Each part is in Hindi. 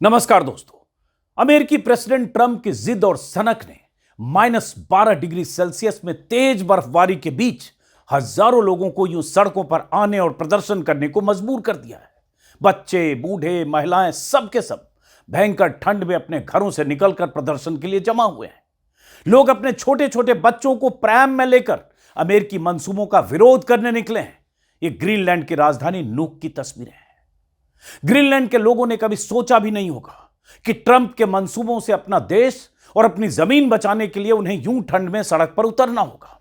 नमस्कार दोस्तों। अमेरिकी प्रेसिडेंट ट्रंप की जिद और सनक ने -12 डिग्री सेल्सियस में तेज बर्फबारी के बीच हजारों लोगों को यूं सड़कों पर आने और प्रदर्शन करने को मजबूर कर दिया है। बच्चे, बूढ़े, महिलाएं, सब के सब भयंकर ठंड में अपने घरों से निकलकर प्रदर्शन के लिए जमा हुए हैं। लोग अपने छोटे छोटे बच्चों को प्रैम में लेकर अमेरिकी मंसूबों का विरोध करने निकले हैं। ये ग्रीनलैंड की राजधानी नूक की तस्वीरें हैं। ग्रीनलैंड के लोगों ने कभी सोचा भी नहीं होगा कि ट्रंप के मंसूबों से अपना देश और अपनी जमीन बचाने के लिए उन्हें यूं ठंड में सड़क पर उतरना होगा।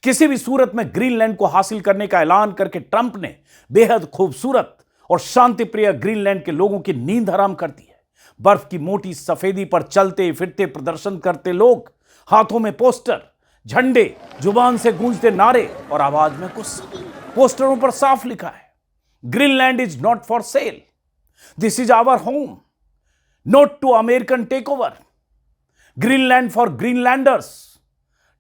किसी भी सूरत में ग्रीनलैंड को हासिल करने का ऐलान करके ट्रंप ने बेहद खूबसूरत और शांतिप्रिय ग्रीनलैंड के लोगों की नींद हराम कर दी है। बर्फ की मोटी सफेदी पर चलते फिरते प्रदर्शन करते लोग, हाथों में पोस्टर, झंडे, जुबान से गूंजते नारे और आवाज में गुस्सा। पोस्टरों पर साफ लिखा है, Greenland is not for sale. This is our home. Not to American takeover. Greenland for Greenlanders.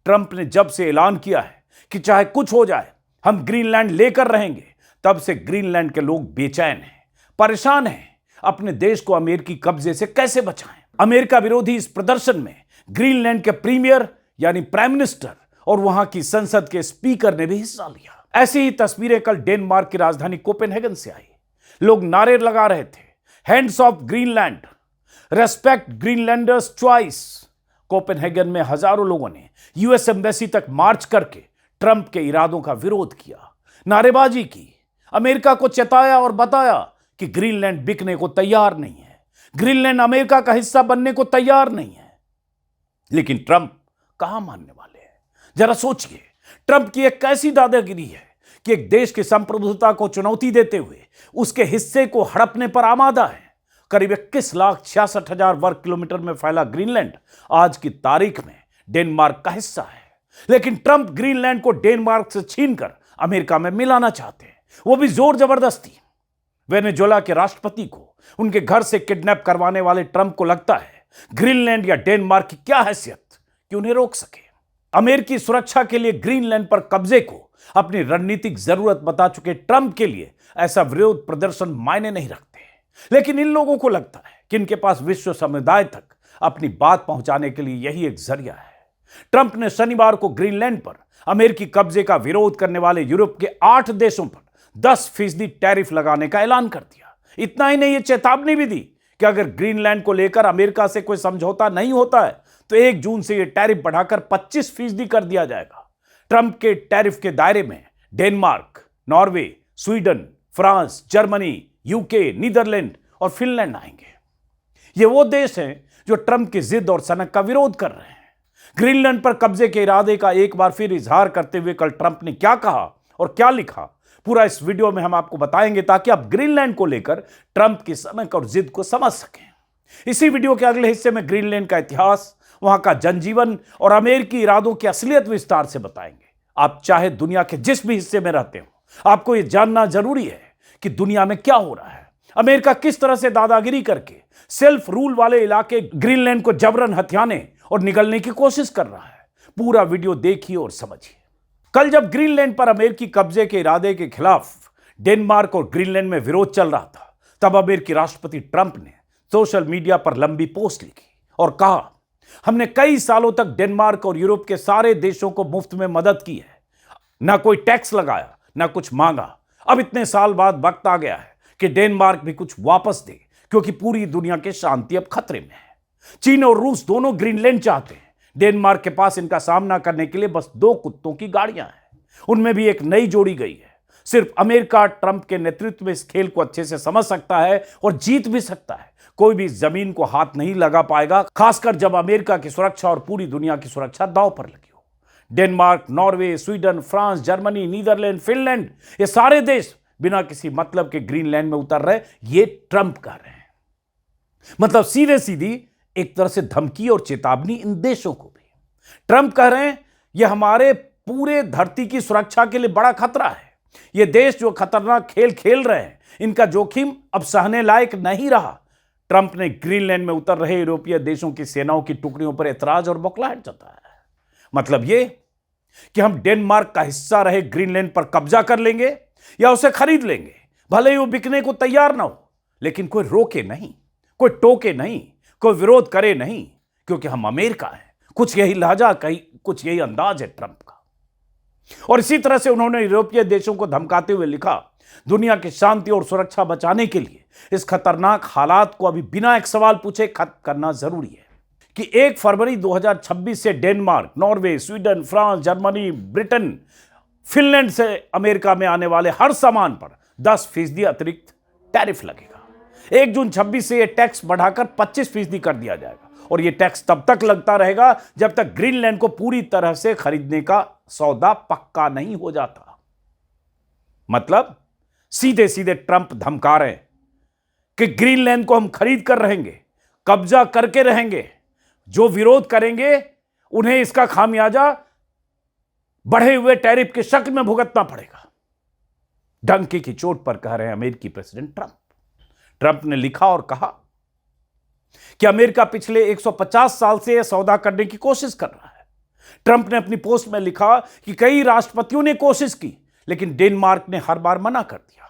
Trump ने जब से ऐलान किया है कि चाहे कुछ हो जाए हम ग्रीनलैंड लेकर रहेंगे, तब से ग्रीनलैंड के लोग बेचैन हैं, परेशान हैं, अपने देश को अमेरिकी कब्जे से कैसे बचाएं। अमेरिका विरोधी इस प्रदर्शन में ग्रीनलैंड के प्रीमियर यानी प्राइम मिनिस्टर और वहां की संसद के स्पीकर ने भी हिस्सा लिया। ऐसी ही तस्वीरें कल डेनमार्क की राजधानी कोपेनहेगन से आई। लोग नारे लगा रहे थे, hands of Greenland, respect Greenlanders choice. Copenhagen में हजारों लोगों ने यूएस एम्बेसी तक मार्च करके ट्रंप के इरादों का विरोध किया, नारेबाजी की, अमेरिका को चेताया और बताया कि ग्रीनलैंड बिकने को तैयार नहीं है, ग्रीनलैंड अमेरिका का हिस्सा बनने को तैयार नहीं है। लेकिन ट्रंप कहां मानने वाले हैं? जरा सोचिए, ट्रंप की एक कैसी दादागिरी है कि एक देश की संप्रभुता को चुनौती देते हुए उसके हिस्से को हड़पने पर आमादा है। करीब 21,66,000 वर्ग किलोमीटर में फैला ग्रीनलैंड आज की तारीख में डेनमार्क का हिस्सा है। लेकिन ट्रंप ग्रीनलैंड को डेनमार्क से छीनकर अमेरिका में मिलाना चाहते हैं, वो भी जोर जबरदस्ती। वेनेजुएला के राष्ट्रपति को उनके घर से किडनैप करवाने वाले ट्रंप को लगता है ग्रीनलैंड या डेनमार्क की क्या हैसियत कि उन्हें रोक सके। अमेरिकी सुरक्षा के लिए ग्रीनलैंड पर कब्जे को अपनी रणनीतिक जरूरत बता चुके ट्रंप के लिए ऐसा विरोध प्रदर्शन मायने नहीं रखते। लेकिन इन लोगों को लगता है कि इनके पास विश्व समुदाय तक अपनी बात पहुंचाने के लिए यही एक जरिया है। ट्रंप ने शनिवार को ग्रीनलैंड पर अमेरिकी कब्जे का विरोध करने वाले यूरोप के 8 देशों पर 10% टैरिफ लगाने का ऐलान कर दिया। इतना ही नहीं, ये चेतावनी भी दी कि अगर ग्रीनलैंड को लेकर अमेरिका से कोई समझौता नहीं होता है तो 1 जून से यह टैरिफ बढ़ाकर 25% कर दिया जाएगा। ट्रंप के टैरिफ के दायरे में Denmark, Norway, Sweden, France, Germany, UK, Netherland और फिनलैंड आएंगे। ये वो देश हैं जो ट्रंप की जिद और सनक का विरोध कर रहे हैं। ग्रीनलैंड पर कब्जे के इरादे का एक बार फिर इजहार करते हुए कल ट्रंप ने क्या कहा और क्या लिखा, पूरा इस वीडियो में हम आपको बताएंगे ताकि आप ग्रीनलैंड को लेकर ट्रंप की सनक और जिद को समझ सकें। इसी वीडियो के अगले हिस्से में ग्रीनलैंड का इतिहास, वहां का जनजीवन और अमेरिकी इरादों की असलियत विस्तार से बताएंगे। आप चाहे दुनिया के जिस भी हिस्से में रहते हो, आपको यह जानना जरूरी है कि दुनिया में क्या हो रहा है। अमेरिका किस तरह से दादागिरी करके सेल्फ रूल वाले इलाके ग्रीनलैंड को जबरन हथियाने और निगलने की कोशिश कर रहा है। पूरा वीडियो देखिए और समझिए। कल जब ग्रीनलैंड पर अमेरिकी कब्जे के इरादे के खिलाफ डेनमार्क और ग्रीनलैंड में विरोध चल रहा था, तब अमेरिकी राष्ट्रपति ट्रंप ने सोशल मीडिया पर लंबी पोस्ट लिखी और कहा, हमने कई सालों तक डेनमार्क और यूरोप के सारे देशों को मुफ्त में मदद की है, ना कोई टैक्स लगाया, ना कुछ मांगा। अब इतने साल बाद वक्त आ गया है कि डेनमार्क भी कुछ वापस दे, क्योंकि पूरी दुनिया की शांति अब खतरे में है। चीन और रूस दोनों ग्रीनलैंड चाहते हैं। डेनमार्क के पास इनका सामना करने के लिए बस 2 कुत्तों की गाड़ियां हैं, उनमें भी एक नई जोड़ी गई है। सिर्फ अमेरिका ट्रंप के नेतृत्व में इस खेल को अच्छे से समझ सकता है और जीत भी सकता है। कोई भी जमीन को हाथ नहीं लगा पाएगा, खासकर जब अमेरिका की सुरक्षा और पूरी दुनिया की सुरक्षा दांव पर लगी हो। Denmark, Norway, Sweden, France, Germany, Netherland, Finland, ये सारे देश बिना किसी मतलब के ग्रीनलैंड में उतर रहे, ये ट्रंप कर रहे हैं। मतलब सीधे सीधी एक तरह से धमकी और चेतावनी इन देशों को भी। ट्रंप कह रहे हैं यह हमारे पूरे धरती की सुरक्षा के लिए बड़ा खतरा है। ये देश जो खतरनाक खेल खेल रहे हैं, इनका जोखिम अब सहने लायक नहीं रहा। ट्रंप ने ग्रीनलैंड में उतर रहे यूरोपीय देशों की सेनाओं की टुकड़ियों पर ऐतराज और बौखलाहट जताया है। मतलब यह कि हम डेनमार्क का हिस्सा रहे ग्रीनलैंड पर कब्जा कर लेंगे या उसे खरीद लेंगे, भले ही वो बिकने को तैयार ना हो, लेकिन कोई रोके नहीं। कोई टोके नहीं, कोई विरोध करे नहीं, क्योंकि हम अमेरिका हैं। कुछ यही लहजा, कहीं कुछ यही अंदाज है ट्रंप का। और इसी तरह से उन्होंने यूरोपीय देशों को धमकाते हुए लिखा, दुनिया की शांति और सुरक्षा बचाने के लिए इस खतरनाक हालात को अभी बिना एक सवाल पूछे खत्म करना जरूरी है कि 1 फरवरी 2026 से Denmark, Norway, Sweden, France, Germany, Britain, Finland से अमेरिका में आने वाले हर सामान पर 10% अतिरिक्त टैरिफ लगेगा। 1 जून 26 से यह टैक्स बढ़ाकर 25% कर दिया जाएगा और यह टैक्स तब तक लगता रहेगा जब तक ग्रीनलैंड को पूरी तरह से खरीदने का सौदा पक्का नहीं हो जाता। मतलब सीधे सीधे ट्रंप धमका रहे हैं कि ग्रीनलैंड को हम खरीद कर रहेंगे, कब्जा करके रहेंगे। जो विरोध करेंगे उन्हें इसका खामियाजा बढ़े हुए टैरिफ के शक्ल में भुगतना पड़ेगा। डंकी की चोट पर कह रहे हैं अमेरिकी प्रेसिडेंट ट्रंप। ट्रंप ने लिखा और कहा कि अमेरिका पिछले 150 साल से यह सौदा करने की कोशिश कर रहा है। ट्रंप ने अपनी पोस्ट में लिखा कि कई राष्ट्रपतियों ने कोशिश की, लेकिन डेनमार्क ने हर बार मना कर दिया।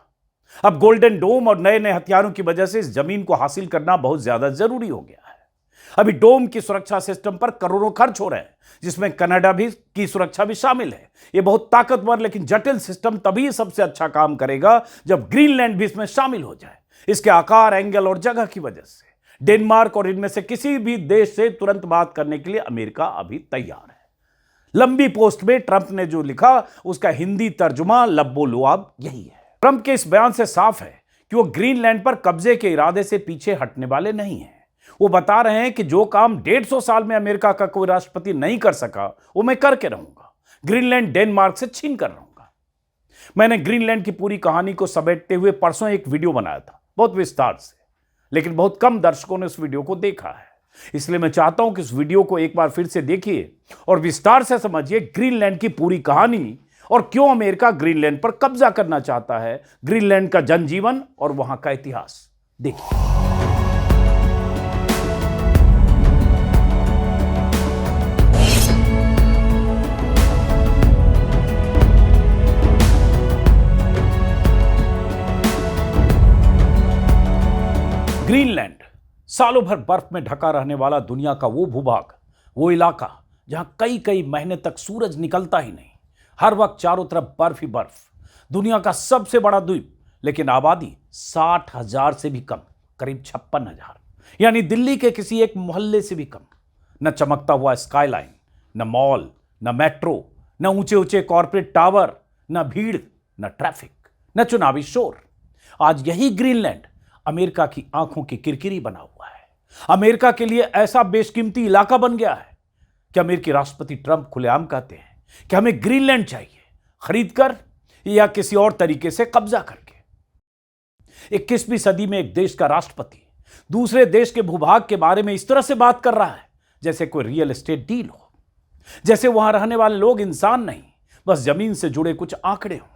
अब गोल्डन डोम और नए नए हथियारों की वजह से इस जमीन को हासिल करना बहुत ज्यादा जरूरी हो गया है। अभी डोम की सुरक्षा सिस्टम पर करोड़ों खर्च हो रहे हैं, जिसमें कनाडा भी की सुरक्षा भी शामिल है। यह बहुत ताकतवर लेकिन जटिल सिस्टम तभी सबसे अच्छा काम करेगा जब ग्रीनलैंड भी इसमें शामिल हो जाए। इसके आकार, एंगल और जगह की वजह से डेनमार्क और इनमें से किसी भी देश से तुरंत बात करने के लिए अमेरिका अभी तैयार है। लंबी पोस्ट में ट्रंप ने जो लिखा उसका हिंदी तर्जुमा लब्बो-लुआब यही है। ट्रंप के इस बयान से साफ है कि वो ग्रीनलैंड पर कब्जे के इरादे से पीछे हटने वाले नहीं हैं। वो बता रहे हैं कि जो काम 150 साल में अमेरिका का कोई राष्ट्रपति नहीं कर सका वो मैं करके रहूंगा। ग्रीनलैंड डेनमार्क से छीन कर रहूंगा। मैंने ग्रीनलैंड की पूरी कहानी को समेटते हुए परसों एक वीडियो बनाया था, बहुत विस्तार से, लेकिन बहुत कम दर्शकों ने उस वीडियो को देखा है। इसलिए मैं चाहता हूं कि इस वीडियो को एक बार फिर से देखिए और विस्तार से समझिए ग्रीनलैंड की पूरी कहानी और क्यों अमेरिका ग्रीनलैंड पर कब्जा करना चाहता है, ग्रीनलैंड का जनजीवन और वहां का इतिहास देखिए। ग्रीनलैंड सालों भर बर्फ में ढका रहने वाला दुनिया का वो भूभाग, वो इलाका जहां कई कई महीने तक सूरज निकलता ही नहीं, हर वक्त चारों तरफ बर्फ ही बर्फ। दुनिया का सबसे बड़ा द्वीप, लेकिन आबादी 60,000 से भी कम, करीब 56,000, यानी दिल्ली के किसी एक मोहल्ले से भी कम। न चमकता हुआ स्काईलाइन, न मॉल, न मेट्रो, न ऊंचे ऊंचे कॉर्पोरेट टावर, न भीड़, न ट्रैफिक, न चुनावी शोर। आज यही ग्रीनलैंड अमेरिका की आंखों की किरकिरी बना हुआ है। अमेरिका के लिए ऐसा बेशकीमती इलाका बन गया है कि अमेरिकी राष्ट्रपति ट्रंप खुलेआम कहते हैं कि हमें ग्रीनलैंड चाहिए, खरीदकर या किसी और तरीके से कब्जा करके। 21वीं सदी में एक देश का राष्ट्रपति दूसरे देश के भूभाग के बारे में इस तरह से बात कर रहा है जैसे कोई रियल एस्टेट डील हो, जैसे वहां रहने वाले लोग इंसान नहीं, बस जमीन से जुड़े कुछ आंकड़े हों।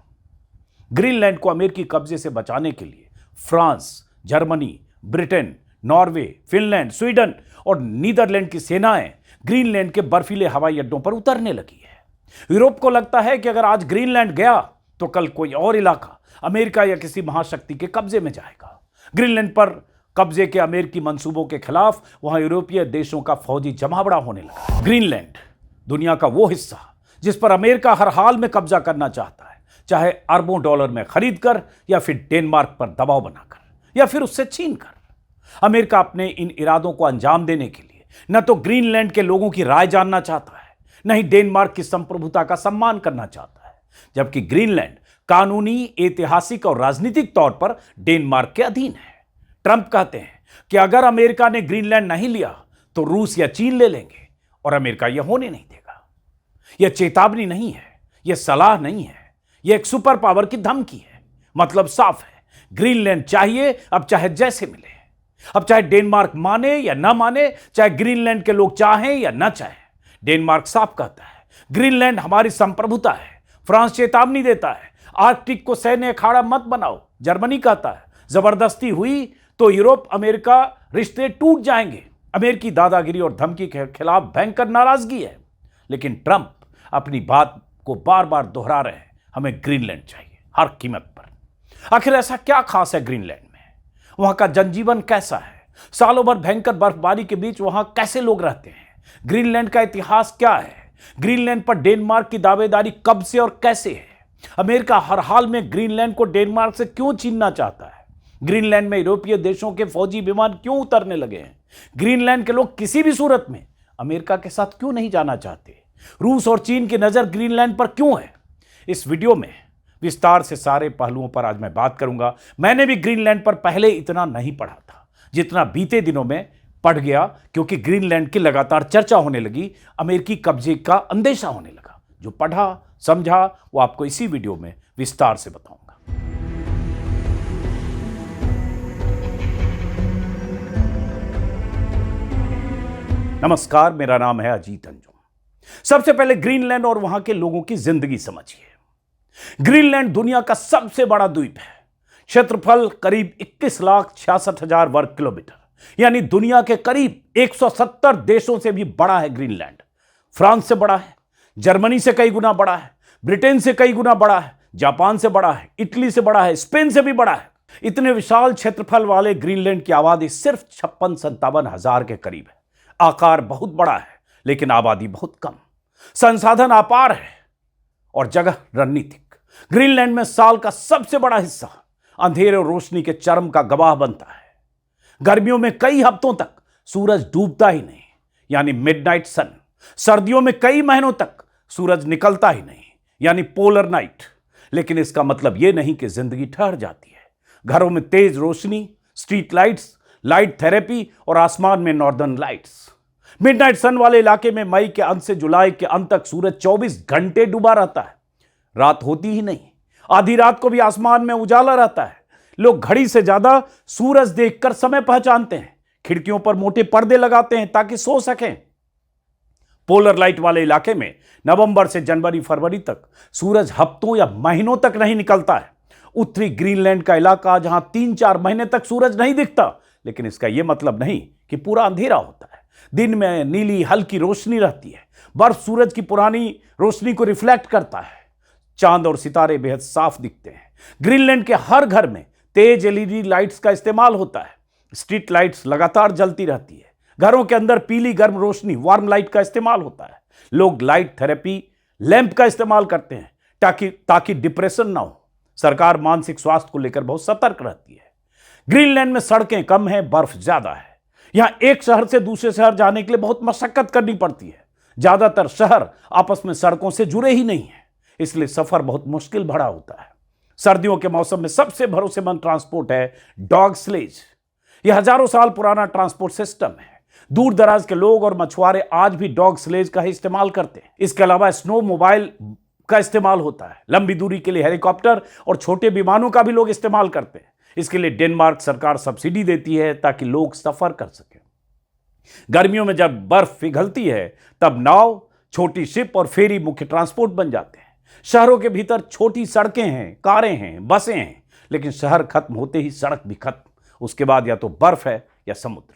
ग्रीनलैंड को अमेरिकी कब्जे से बचाने के लिए France, Germany, Britain, Norway, Finland, Sweden और नीदरलैंड की सेनाएं ग्रीनलैंड के बर्फीले हवाई अड्डों पर उतरने लगी है। यूरोप को लगता है कि अगर आज ग्रीनलैंड गया तो कल कोई और इलाका अमेरिका या किसी महाशक्ति के कब्जे में जाएगा। ग्रीनलैंड पर कब्जे के अमेरिकी मंसूबों के खिलाफ वहां यूरोपीय देशों का फौजी जमावड़ा होने लगा। ग्रीनलैंड दुनिया का वो हिस्सा जिस पर अमेरिका हर हाल में कब्जा करना चाहता है, चाहे अरबों डॉलर में खरीदकर या फिर डेनमार्क पर दबाव बनाकर या फिर उससे छीन कर। अमेरिका अपने इन इरादों को अंजाम देने के लिए न तो ग्रीनलैंड के लोगों की राय जानना चाहता है, न ही डेनमार्क की संप्रभुता का सम्मान करना चाहता है, जबकि ग्रीनलैंड कानूनी, ऐतिहासिक और राजनीतिक तौर पर डेनमार्क के अधीन है। ट्रंप कहते हैं कि अगर अमेरिका ने ग्रीनलैंड नहीं लिया तो रूस या चीन ले लेंगे और अमेरिका यह होने नहीं देगा। यह चेतावनी नहीं है, यह सलाह नहीं है, यह एक सुपर पावर की धमकी है। मतलब साफ है, ग्रीनलैंड चाहिए, अब चाहे जैसे मिले। अब चाहे डेनमार्क माने या ना माने, चाहे ग्रीनलैंड के लोग चाहें या ना चाहें, डेनमार्क साफ कहता है ग्रीनलैंड हमारी संप्रभुता है। फ्रांस चेतावनी देता है आर्कटिक को सैन्य अखाड़ा मत बनाओ। जर्मनी कहता है जबरदस्ती हुई तो यूरोप अमेरिका रिश्ते टूट जाएंगे। अमेरिकी दादागिरी और धमकी के खिलाफ भयंकर नाराजगी है, लेकिन ट्रंप अपनी बात को बार बार दोहरा रहे हैं, हमें ग्रीनलैंड चाहिए हर कीमत पर। आखिर ऐसा क्या खास है ग्रीनलैंड में? वहां का जनजीवन कैसा है? सालों भर भयंकर बर्फबारी के बीच वहां कैसे लोग रहते हैं? ग्रीनलैंड का इतिहास क्या है? ग्रीनलैंड पर डेनमार्क की दावेदारी कब से और कैसे है? अमेरिका हर हाल में ग्रीनलैंड को डेनमार्क से क्यों छीनना चाहता है? ग्रीनलैंड में यूरोपीय देशों के फौजी विमान क्यों उतरने लगे हैं? ग्रीनलैंड के लोग किसी भी सूरत में अमेरिका के साथ क्यों नहीं जाना चाहते? रूस और चीन की नजर ग्रीनलैंड पर क्यों है? इस वीडियो में विस्तार से सारे पहलुओं पर आज मैं बात करूंगा। मैंने भी ग्रीनलैंड पर पहले इतना नहीं पढ़ा था जितना बीते दिनों में पढ़ गया, क्योंकि ग्रीनलैंड की लगातार चर्चा होने लगी, अमेरिकी कब्जे का अंदेशा होने लगा। जो पढ़ा समझा वो आपको इसी वीडियो में विस्तार से बताऊंगा। नमस्कार, मेरा नाम है अजीत अंजुम। सबसे पहले ग्रीनलैंड और वहां के लोगों की जिंदगी समझिए। ग्रीनलैंड दुनिया का सबसे बड़ा द्वीप है। क्षेत्रफल करीब 21,66,000 वर्ग किलोमीटर, यानी दुनिया के करीब 170 देशों से भी बड़ा है ग्रीनलैंड। फ्रांस से बड़ा है, जर्मनी से कई गुना बड़ा है, ब्रिटेन से कई गुना बड़ा है, जापान से बड़ा है, इटली से बड़ा है, स्पेन से भी बड़ा है। इतने विशाल क्षेत्रफल वाले ग्रीनलैंड की आबादी सिर्फ 56-57 हजार के करीब है। आकार बहुत बड़ा है लेकिन आबादी बहुत कम। संसाधन अपार है और जगह रणनीतिक। ग्रीनलैंड में साल का सबसे बड़ा हिस्सा अंधेरे और रोशनी के चरम का गवाह बनता है। गर्मियों में कई हफ्तों तक सूरज डूबता ही नहीं, यानी मिडनाइट सन। सर्दियों में कई महीनों तक सूरज निकलता ही नहीं, यानी पोलर नाइट। लेकिन इसका मतलब यह नहीं कि जिंदगी ठहर जाती है। घरों में तेज रोशनी, स्ट्रीट लाइट्स, लाइट थेरेपी और आसमान में नॉर्दर्न लाइट्स। मिडनाइट सन वाले इलाके में मई के अंत से जुलाई के अंत तक सूरज 24 घंटे डूबा रहता है। रात होती ही नहीं, आधी रात को भी आसमान में उजाला रहता है। लोग घड़ी से ज्यादा सूरज देखकर समय पहचानते हैं। खिड़कियों पर मोटे पर्दे लगाते हैं ताकि सो सकें। पोलर लाइट वाले इलाके में नवंबर से जनवरी फरवरी तक सूरज हफ्तों या महीनों तक नहीं निकलता है। उत्तरी ग्रीनलैंड का इलाका जहां 3-4 महीने तक सूरज नहीं दिखता, लेकिन इसका यह मतलब नहीं कि पूरा अंधेरा होता है। दिन में नीली हल्की रोशनी रहती है। बर्फ सूरज की पुरानी रोशनी को रिफ्लेक्ट करता है। चांद और सितारे बेहद साफ दिखते हैं। ग्रीनलैंड के हर घर में तेज एलईडी लाइट्स का इस्तेमाल होता है। स्ट्रीट लाइट्स लगातार जलती रहती है। घरों के अंदर पीली गर्म रोशनी, वार्म लाइट का इस्तेमाल होता है। लोग लाइट थेरेपी, लैंप का इस्तेमाल करते हैं ताकि डिप्रेशन ना हो। सरकार मानसिक स्वास्थ्य को लेकर बहुत सतर्क रहती है। ग्रीनलैंड में सड़कें कम हैं, बर्फ ज्यादा है। यहां एक शहर से दूसरे शहर जाने के लिए बहुत मशक्कत करनी पड़ती है। ज्यादातर शहर आपस में सड़कों से जुड़े ही नहीं है, इसलिए सफर बहुत मुश्किल भरा होता है। सर्दियों के मौसम में सबसे भरोसेमंद ट्रांसपोर्ट है डॉग स्लेज। यह हजारों साल पुराना ट्रांसपोर्ट सिस्टम है। दूर दराज के लोग और मछुआरे आज भी डॉग स्लेज का ही इस्तेमाल करते हैं। इसके अलावा स्नो मोबाइल का इस्तेमाल होता है। लंबी दूरी के लिए हेलीकॉप्टर और छोटे विमानों का भी लोग इस्तेमाल करते हैं। इसके लिए डेनमार्क सरकार सब्सिडी देती है ताकि लोग सफर कर सकें। गर्मियों में जब बर्फ पिघलती है तब नाव, छोटी शिप और फेरी मुख्य ट्रांसपोर्ट बन जाते हैं। शहरों के भीतर छोटी सड़कें हैं, कारें हैं, बसें हैं, लेकिन शहर खत्म होते ही सड़क भी खत्म। उसके बाद या तो बर्फ है या समुद्र।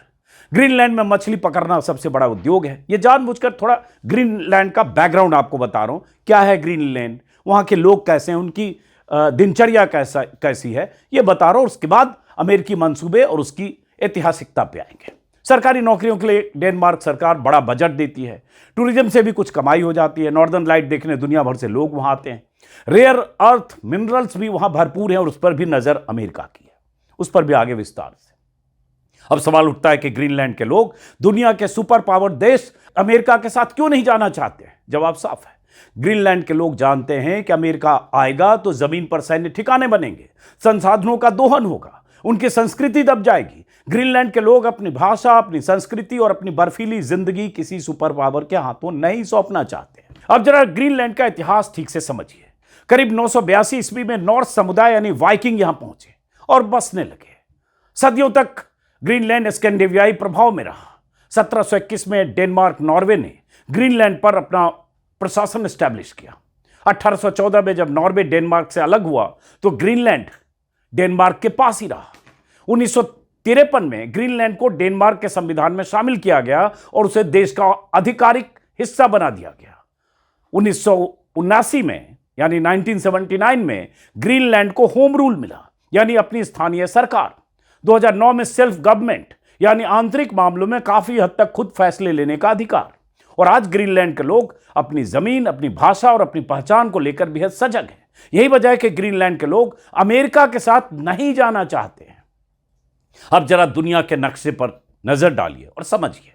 ग्रीनलैंड में मछली पकड़ना सबसे बड़ा उद्योग है। यह जानबूझकर थोड़ा ग्रीनलैंड का बैकग्राउंड आपको बता रहा हूं। क्या है ग्रीनलैंड, वहां के लोग कैसे हैं, उनकी दिनचर्या कैसी है, यह बता रहा हूं। उसके बाद अमेरिकी मंसूबे और उसकी ऐतिहासिकता पे आएंगे। सरकारी नौकरियों के लिए डेनमार्क सरकार बड़ा बजट देती है। टूरिज्म से भी कुछ कमाई हो जाती है। नॉर्दर्न लाइट देखने दुनिया भर से लोग वहां आते हैं। रेयर अर्थ मिनरल्स भी वहां भरपूर हैं और उस पर भी नजर अमेरिका की है। उस पर भी आगे विस्तार से। अब सवाल उठता है कि ग्रीनलैंड के लोग दुनिया के सुपर पावर देश अमेरिका के साथ क्यों नहीं जाना चाहते? जवाब साफ है। ग्रीनलैंड के लोग जानते हैं कि अमेरिका आएगा तो जमीन पर सैन्य ठिकाने बनेंगे, संसाधनों का दोहन होगा, उनकी संस्कृति दब जाएगी। ग्रीनलैंड के लोग अपनी भाषा, अपनी संस्कृति और अपनी बर्फीली जिंदगी किसी सुपर पावर के हाथों नहीं सौंपना चाहते। अब जरा ग्रीनलैंड का इतिहास ठीक से समझिए। करीब 982 ईस्वी में नॉर्स समुदाय यानी वाइकिंग यहां पहुंचे और बसने लगे। सदियों तक ग्रीनलैंड स्कैंडिनेवियाई प्रभाव में रहा। 1721 में डेनमार्क, नॉर्वे ने ग्रीनलैंड पर अपना प्रशासन एस्टैब्लिश किया। 1814 में जब नॉर्वे डेनमार्क से अलग हुआ तो ग्रीनलैंड डेनमार्क के पास ही रहा। 1953 में ग्रीनलैंड को डेनमार्क के संविधान में शामिल किया गया और उसे देश का आधिकारिक हिस्सा बना दिया गया। 1979 में यानी 1979 में ग्रीनलैंड को होम रूल मिला, यानी अपनी स्थानीय सरकार। 2009 में सेल्फ गवर्नमेंट यानी आंतरिक मामलों में काफी हद तक खुद फैसले लेने का अधिकार। और आज ग्रीनलैंड के लोग अपनी जमीन, अपनी भाषा और अपनी पहचान को लेकर बेहद सजग हैं। यही वजह है कि ग्रीनलैंड के लोग अमेरिका के साथ नहीं जाना चाहते हैं। अब जरा दुनिया के नक्शे पर नजर डालिए और समझिए।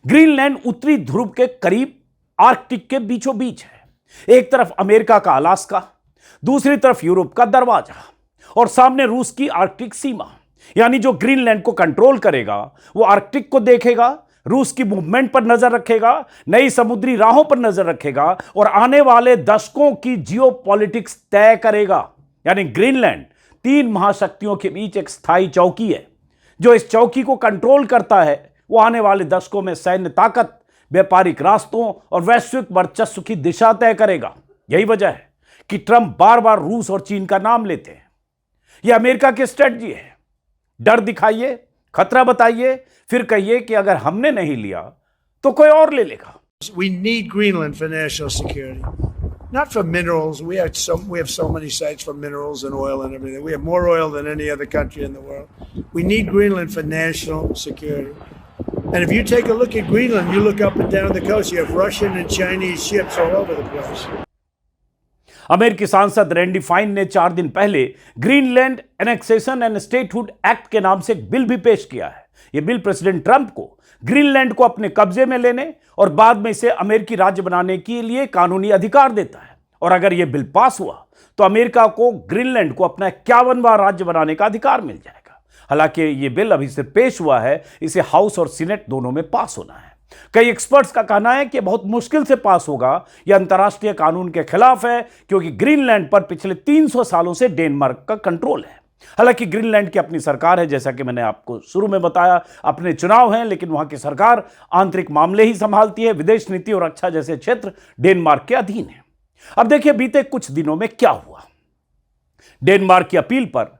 ग्रीनलैंड उत्तरी ध्रुव के करीब आर्कटिक के बीचों बीच है। एक तरफ अमेरिका का अलास्का, दूसरी तरफ यूरोप का दरवाजा और सामने रूस की आर्कटिक सीमा। यानी जो ग्रीनलैंड को कंट्रोल करेगा वो आर्कटिक को देखेगा, रूस की मूवमेंट पर नजर रखेगा, नई समुद्री राहों पर नजर रखेगा और आने वाले दशकों की जियोपॉलिटिक्स तय करेगा। यानी ग्रीनलैंड 3 महाशक्तियों के बीच एक स्थायी चौकी है। जो इस चौकी को कंट्रोल करता है वो आने वाले दशकों में सैन्य ताकत, व्यापारिक रास्तों और वैश्विक वर्चस्व की दिशा तय करेगा। यही वजह है कि ट्रंप बार बार रूस और चीन का नाम लेते हैं। यह अमेरिका की स्ट्रेटजी है। डर दिखाइए, खतरा बताइए, फिर कहिए कि अगर हमने नहीं लिया तो कोई और ले लेगा। We need Greenland for national security, not for minerals. We have so many sites for minerals and oil and everything. We have more oil than any other country in the world. We need Greenland for national security. And if you take a look at Greenland, you look up and down the coast, you have Russian and Chinese ships all over the place. अमेरिकी सांसद रैंडी फाइन ने 4 दिन पहले Greenland annexation and statehood act के नाम से एक बिल भी पेश किया है। यह बिल प्रेसिडेंट ट्रंप को ग्रीनलैंड को अपने कब्जे में लेने और बाद में इसे अमेरिकी राज्य बनाने के लिए कानूनी अधिकार देता है। और अगर यह बिल पास हुआ तो अमेरिका को ग्रीनलैंड को अपना 51वां राज्य बनाने का अधिकार मिल जाएगा। हालांकि यह बिल अभी से पेश हुआ है, इसे हाउस और सीनेट दोनों में पास होना है। कई एक्सपर्ट्स का कहना है कि बहुत मुश्किल से पास होगा। यह अंतर्राष्ट्रीय कानून के खिलाफ है क्योंकि ग्रीनलैंड पर पिछले 300 सालों से डेनमार्क का कंट्रोल है। हालांकि ग्रीनलैंड की अपनी सरकार है, जैसा कि मैंने आपको शुरू में बताया, अपने चुनाव हैं, लेकिन वहां की सरकार आंतरिक मामले ही संभालती है। विदेश नीति और रक्षा जैसे क्षेत्र डेनमार्क के अधीन है। अब देखिए बीते कुछ दिनों में क्या हुआ। डेनमार्क की अपील पर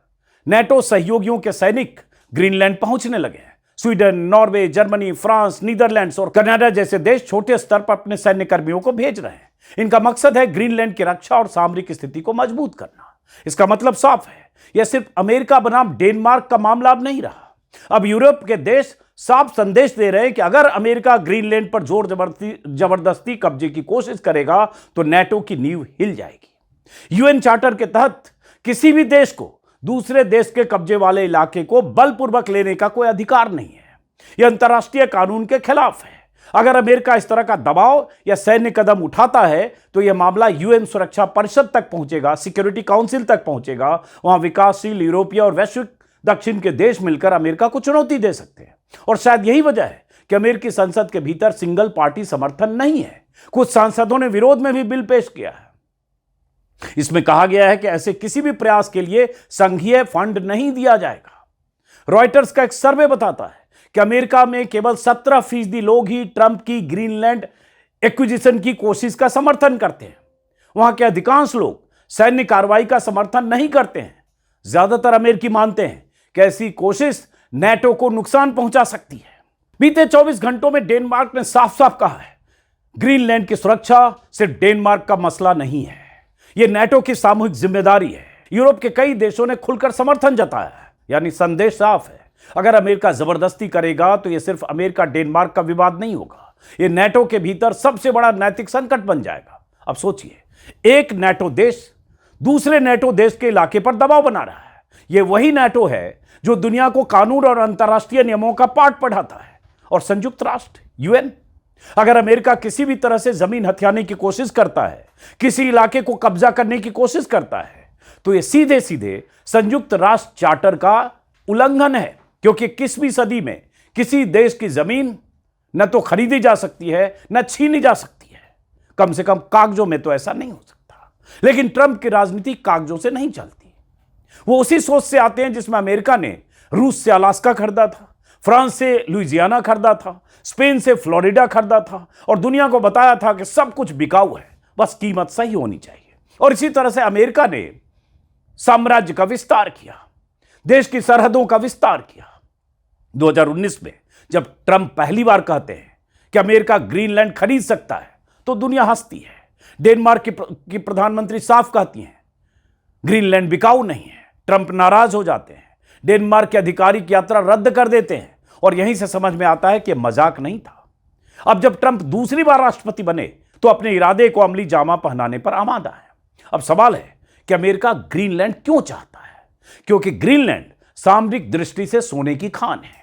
नेटो सहयोगियों के सैनिक ग्रीनलैंड पहुंचने लगे हैं। Sweden, Norway, Germany, France, Netherlands और कनाडा जैसे देश छोटे स्तर पर अपने सैन्य कर्मियों को भेज रहे हैं। इनका मकसद है ग्रीनलैंड की रक्षा और सामरिक स्थिति को मजबूत करना। इसका मतलब साफ है, यह सिर्फ अमेरिका बनाम डेनमार्क का मामला अब नहीं रहा। अब यूरोप के देश साफ संदेश दे रहे हैं कि अगर अमेरिका ग्रीनलैंड पर जोर जबरदस्ती कब्जे की कोशिश करेगा तो नेटो की नींव हिल जाएगी। यूएन चार्टर के तहत किसी भी देश को दूसरे देश के कब्जे वाले इलाके को बलपूर्वक लेने का कोई अधिकार नहीं है। यह अंतर्राष्ट्रीय कानून के खिलाफ है। अगर अमेरिका इस तरह का दबाव या सैन्य कदम उठाता है तो यह मामला यूएन सुरक्षा परिषद तक पहुंचेगा, सिक्योरिटी काउंसिल तक पहुंचेगा। वहां विकासशील यूरोपीय और वैश्विक दक्षिण के देश मिलकर अमेरिका को चुनौती दे सकते हैं। और शायद यही वजह है कि अमेरिकी संसद के भीतर सिंगल पार्टी समर्थन नहीं है। कुछ सांसदों ने विरोध में भी बिल पेश किया है। इसमें कहा गया है कि ऐसे किसी भी प्रयास के लिए संघीय फंड नहीं दिया जाएगा। रॉयटर्स का एक सर्वे बताता है कि अमेरिका में केवल 17% लोग ही ट्रंप की ग्रीनलैंड एक्विजिशन की कोशिश का समर्थन करते हैं। वहां के अधिकांश लोग सैन्य कार्रवाई का समर्थन नहीं करते हैं। ज्यादातर अमेरिकी मानते हैं कि ऐसी कोशिश नेटो को नुकसान पहुंचा सकती है। बीते 24 घंटों में डेनमार्क ने साफ साफ कहा है, ग्रीनलैंड की सुरक्षा सिर्फ डेनमार्क का मसला नहीं है, यह नेटो की सामूहिक जिम्मेदारी है। यूरोप के कई देशों ने खुलकर समर्थन जताया है। यानी संदेश साफ है, अगर अमेरिका जबरदस्ती करेगा तो यह सिर्फ अमेरिका डेनमार्क का विवाद नहीं होगा, यह नेटो के भीतर सबसे बड़ा नैतिक संकट बन जाएगा। अब सोचिए, एक नेटो देश दूसरे नेटो देश के इलाके पर दबाव बना रहा है। यह वही नेटो है जो दुनिया को कानून और अंतर्राष्ट्रीय नियमों का पाठ पढ़ाता है। और संयुक्त राष्ट्र यूएन, अगर अमेरिका किसी भी तरह से जमीन हथियाने की कोशिश करता है, किसी इलाके को कब्जा करने की कोशिश करता है, तो यह सीधे सीधे संयुक्त राष्ट्र चार्टर का उल्लंघन है। क्योंकि 21वीं सदी में किसी देश की जमीन न तो खरीदी जा सकती है न छीनी जा सकती है। कम से कम कागजों में तो ऐसा नहीं हो सकता। लेकिन ट्रंप की राजनीति कागजों से नहीं चलती। वो उसी सोच से आते हैं जिसमें अमेरिका ने रूस से अलास्का खरीदा था, फ्रांस से लुइजियाना खरीदा था, स्पेन से फ्लोरिडा खरीदा था और दुनिया को बताया था कि सब कुछ बिकाऊ है, बस कीमत सही होनी चाहिए। और इसी तरह से अमेरिका ने साम्राज्य का विस्तार किया, देश की सरहदों का विस्तार किया। 2019 में जब ट्रंप पहली बार कहते हैं कि अमेरिका ग्रीनलैंड खरीद सकता है तो दुनिया हंसती है। डेनमार्क की प्रधानमंत्री साफ कहती हैं ग्रीनलैंड बिकाऊ नहीं है। ट्रंप नाराज हो जाते हैं, डेनमार्क के अधिकारी की यात्रा रद्द कर देते हैं और यहीं से समझ में आता है कि मजाक नहीं था। अब जब ट्रंप दूसरी बार राष्ट्रपति बने तो अपने इरादे को अमली जामा पहनाने पर आमादा है। अब सवाल है कि अमेरिका ग्रीनलैंड क्यों चाहता है? क्योंकि ग्रीनलैंड सामरिक दृष्टि से सोने की खान है।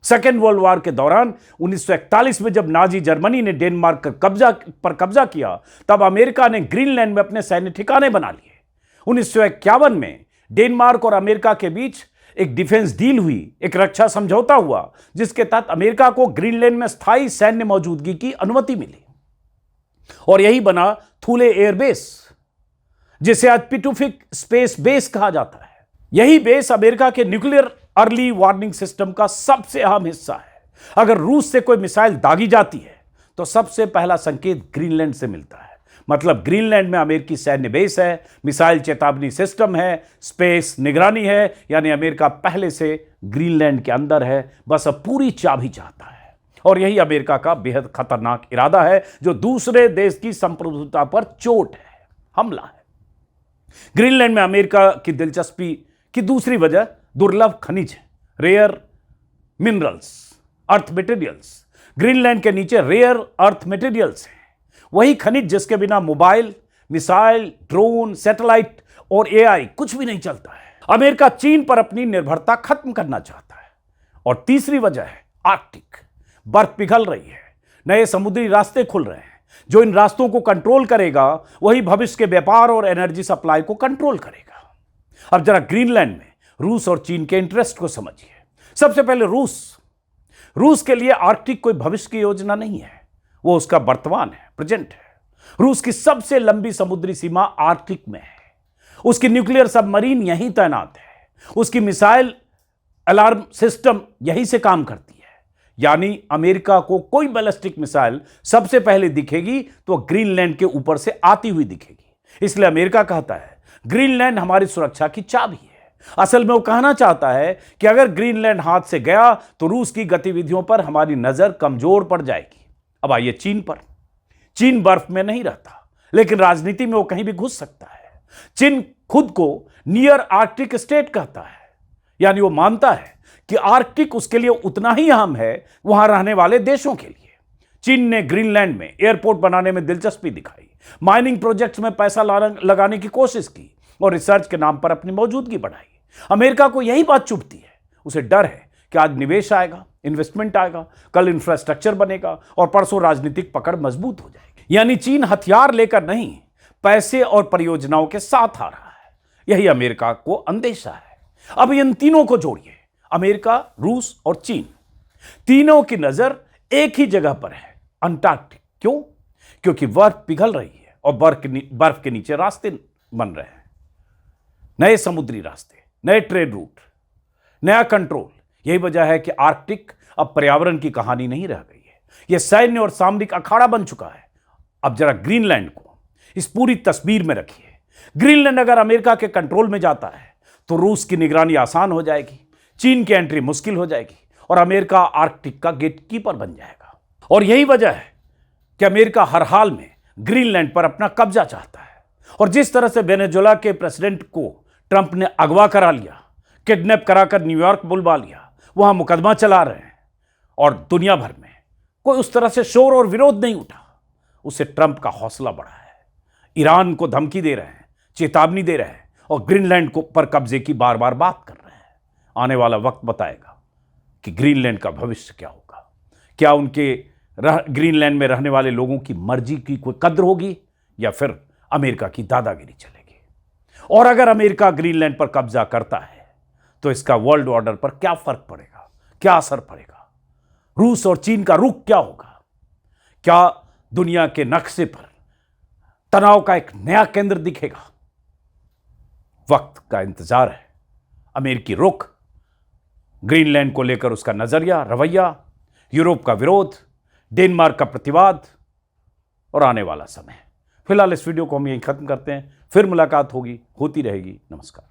सेकेंड वर्ल्ड वॉर के दौरान 1941 में जब नाजी जर्मनी ने डेनमार्क पर कब्जा किया, तब अमेरिका ने ग्रीनलैंड में अपने सैन्य ठिकाने बना लिए। 1951 में डेनमार्क और अमेरिका के बीच एक डिफेंस डील हुई, एक रक्षा समझौता हुआ, जिसके तहत अमेरिका को ग्रीनलैंड में स्थायी सैन्य मौजूदगी की अनुमति मिली और यही बना थूले एयरबेस, जिसे आज पिटुफिक स्पेस बेस कहा जाता है। यही बेस अमेरिका के न्यूक्लियर अर्ली वार्निंग सिस्टम का सबसे अहम हिस्सा है। अगर रूस से कोई मिसाइल दागी जाती है तो सबसे पहला संकेत ग्रीनलैंड से मिलता है। मतलब ग्रीनलैंड में अमेरिकी सैन्य बेस है, मिसाइल चेतावनी सिस्टम है, स्पेस निगरानी है, यानी अमेरिका पहले से ग्रीनलैंड के अंदर है, बस अब पूरी चाबी चाहता है। और यही अमेरिका का बेहद खतरनाक इरादा है, जो दूसरे देश की संप्रभुता पर चोट है, हमला है। ग्रीनलैंड में अमेरिका की दिलचस्पी की दूसरी वजह दुर्लभ खनिज, rare minerals, earth materials. Greenland के नीचे रेयर अर्थ मटेरियल्स हैं, वही खनिज जिसके बिना मोबाइल, मिसाइल, ड्रोन, सैटेलाइट और एआई कुछ भी नहीं चलता है। अमेरिका चीन पर अपनी निर्भरता खत्म करना चाहता है। और तीसरी वजह है आर्कटिक। बर्फ पिघल रही है, नए समुद्री रास्ते खुल रहे हैं। जो इन रास्तों को कंट्रोल करेगा वही भविष्य के व्यापार और एनर्जी सप्लाई को कंट्रोल करेगा। अब जरा ग्रीनलैंड में रूस और चीन के इंटरेस्ट को समझिए। सबसे पहले रूस के लिए आर्कटिक कोई भविष्य की योजना नहीं है, वो उसका वर्तमान है, प्रेजेंट है। रूस की सबसे लंबी समुद्री सीमा आर्कटिक में है। उसकी न्यूक्लियर सबमरीन यहीं तैनात है। उसकी मिसाइल अलार्म सिस्टम यहीं से काम करती है। यानी अमेरिका को कोई बैलिस्टिक मिसाइल सबसे पहले दिखेगी तो ग्रीनलैंड के ऊपर से आती हुई दिखेगी। इसलिए अमेरिका कहता है ग्रीनलैंड हमारी सुरक्षा की चाबी है। असल में वो कहना चाहता है कि अगर ग्रीनलैंड हाथ से गया तो रूस की गतिविधियों पर हमारी नजर कमजोर पड़ जाएगी। अब आइए चीन पर। चीन बर्फ में नहीं रहता, लेकिन राजनीति में वो कहीं भी घुस सकता है। चीन खुद को नियर आर्कटिक स्टेट कहता है, यानी वो मानता है कि आर्कटिक उसके लिए उतना ही अहम है वहां रहने वाले देशों के लिए। चीन ने ग्रीनलैंड में एयरपोर्ट बनाने में दिलचस्पी दिखाई, माइनिंग प्रोजेक्ट्स में पैसा लगाने की कोशिश की और रिसर्च के नाम पर अपनी मौजूदगी बढ़ाई। अमेरिका को यही बात चुभती है। उसे डर है कि आज निवेश आएगा, इन्वेस्टमेंट आएगा, कल इंफ्रास्ट्रक्चर बनेगा और परसों राजनीतिक पकड़ मजबूत हो जाएगी। यानी चीन हथियार लेकर नहीं, पैसे और परियोजनाओं के साथ आ रहा है। यही अमेरिका को अंदेशा है। अब इन तीनों को जोड़िए, अमेरिका, रूस और चीन, तीनों की नजर एक ही जगह पर है, अंटार्कटिक। क्यों? क्योंकि बर्फ पिघल रही है और बर्फ के नीचे रास्ते बन रहे हैं, नए समुद्री रास्ते, नए ट्रेड रूट, नया कंट्रोल। यही वजह है कि आर्कटिक अब पर्यावरण की कहानी नहीं रह गई है, यह सैन्य और सामरिक अखाड़ा बन चुका है। अब जरा ग्रीनलैंड को इस पूरी तस्वीर में रखिए। ग्रीनलैंड अगर अमेरिका के कंट्रोल में जाता है तो रूस की निगरानी आसान हो जाएगी, चीन की एंट्री मुश्किल हो जाएगी और अमेरिका आर्कटिक का गेटकीपर बन जाएगा। और यही वजह है कि अमेरिका हर हाल में ग्रीनलैंड पर अपना कब्जा चाहता है। और जिस तरह से वेनेजुएला के प्रेसिडेंट को ट्रंप ने अगवा करा लिया, किडनैप कराकर न्यूयॉर्क बुलवा लिया, वहां मुकदमा चला रहे हैं और दुनिया भर में कोई उस तरह से शोर और विरोध नहीं उठा, उससे ट्रंप का हौसला बढ़ा है। ईरान को धमकी दे रहे हैं, चेतावनी दे रहे हैं और ग्रीनलैंड को पर कब्जे की बार बार बात कर रहे हैं। आने वाला वक्त बताएगा कि ग्रीनलैंड का भविष्य क्या होगा। क्या उनके ग्रीनलैंड में रहने वाले लोगों की मर्जी की कोई कद्र होगी या फिर अमेरिका की दादागिरी चलेगी। और अगर अमेरिका ग्रीनलैंड पर कब्जा करता है तो इसका वर्ल्ड ऑर्डर पर क्या फर्क पड़ेगा, क्या असर पड़ेगा? रूस और चीन का रुख क्या होगा? क्या दुनिया के नक्शे पर तनाव का एक नया केंद्र दिखेगा? वक्त का इंतजार है। अमेरिकी रुख, ग्रीनलैंड को लेकर उसका नजरिया, रवैया, यूरोप का विरोध, डेनमार्क का प्रतिवाद और आने वाला समय। फिलहाल इस वीडियो को हम यहीं खत्म करते हैं। फिर मुलाकात होती रहेगी। नमस्कार।